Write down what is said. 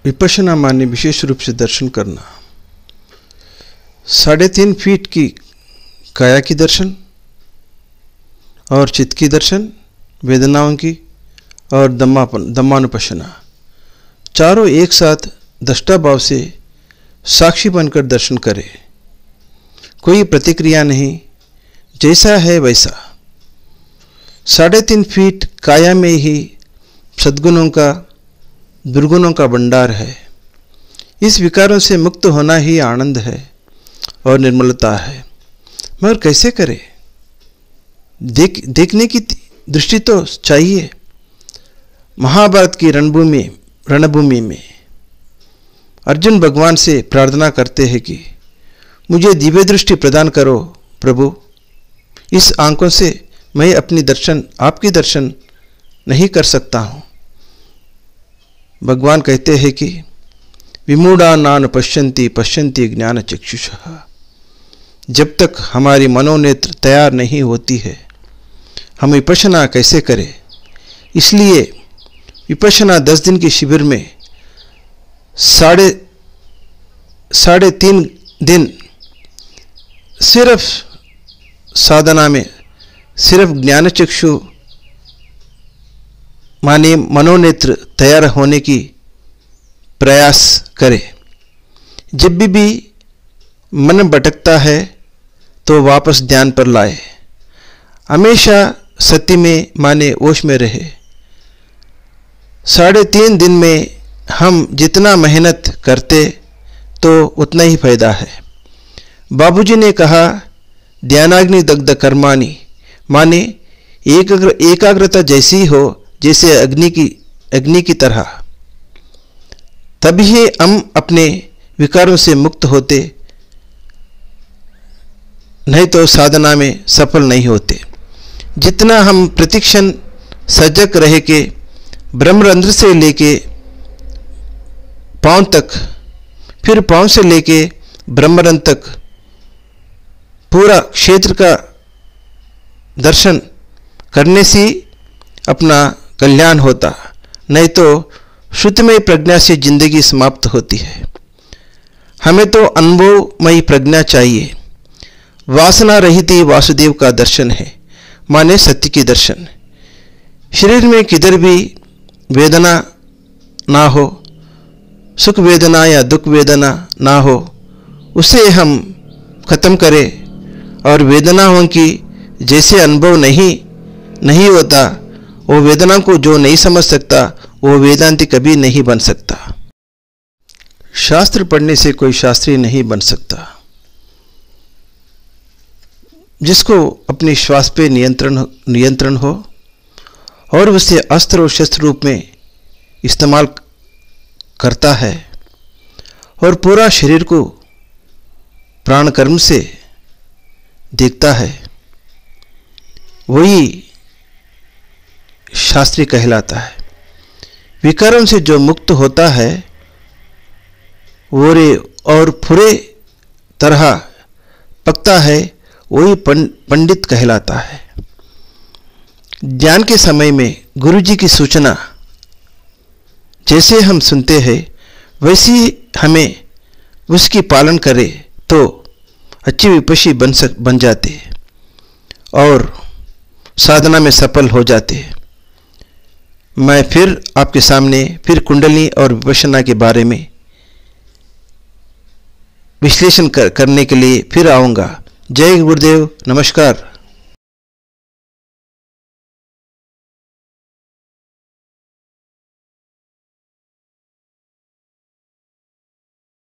विपश्यना माने विशेष रूप से दर्शन करना। 3.5 फीट की काया की दर्शन और चित्त की दर्शन, वेदनाओं की और दम्मानुपश्यना, चारों एक साथ दृष्टा भाव से साक्षी बनकर दर्शन करे। कोई प्रतिक्रिया नहीं, जैसा है वैसा। 3.5 फीट काया में ही सद्गुणों का, दुर्गुणों का भंडार है। इस विकारों से मुक्त होना ही आनंद है और निर्मलता है। मगर कैसे करें? देखने की दृष्टि तो चाहिए। महाभारत की रणभूमि में अर्जुन भगवान से प्रार्थना करते हैं कि मुझे दिव्य दृष्टि प्रदान करो प्रभु। इस आंखों से मैं आपकी दर्शन नहीं कर सकता हूँ। भगवान कहते हैं कि विमूढ़ा नान पश्यन्ति ज्ञान चक्षुषः। जब तक हमारी मनोनेत्र तैयार नहीं होती है, हम विपश्यना कैसे करें? इसलिए विपश्यना 10 दिन के शिविर में 3.5 दिन सिर्फ साधना में, सिर्फ ज्ञानचक्षु माने मनोनेत्र तैयार होने की प्रयास करें। जब भी मन भटकता है तो वापस ध्यान पर लाए। हमेशा सत्य में माने होश में रहे। 3.5 दिन में हम जितना मेहनत करते तो उतना ही फायदा है। बाबूजी ने कहा ध्यानाग्नि दग्ध कर्माणि, माने एकाग्रता जैसी हो जैसे अग्नि की तरह। तभी हम अपने विकारों से मुक्त होते, नहीं तो साधना में सफल नहीं होते। जितना हम प्रतिक्षण सजग रह के ब्रह्मरंध्र से लेके पांव तक, फिर पांव से लेके ब्रह्मरंध्र तक पूरा क्षेत्र का दर्शन करने से अपना कल्याण होता, नहीं तो शुद्धमय प्रज्ञा से जिंदगी समाप्त होती है। हमें तो अनुभवमयी प्रज्ञा चाहिए। वासना रहित वासुदेव का दर्शन है, माने सत्य की दर्शन। शरीर में किधर भी वेदना ना हो, सुख वेदना या दुख वेदना ना हो, उसे हम खत्म करें। और वेदनाओं की जैसे अनुभव नहीं होता, वो वेदना को जो नहीं समझ सकता वो वेदांती कभी नहीं बन सकता। शास्त्र पढ़ने से कोई शास्त्री नहीं बन सकता। जिसको अपने श्वास पे नियंत्रण हो और उसे अस्त्र और शस्त्र रूप में इस्तेमाल करता है और पूरा शरीर को प्राण कर्म से देखता है, वही शास्त्री कहलाता है। विकारों से जो मुक्त होता है वो और पूरे तरह पकता है, वही पंडित कहलाता है। ध्यान के समय में गुरुजी की सूचना जैसे हम सुनते हैं वैसे हमें उसकी पालन करें तो अच्छी विपश्यी बन जाते और साधना में सफल हो जाते। मैं फिर आपके सामने फिर कुंडलिनी और विपश्यना के बारे में विश्लेषण करने के लिए फिर आऊँगा। जय गुरुदेव, नमस्कार।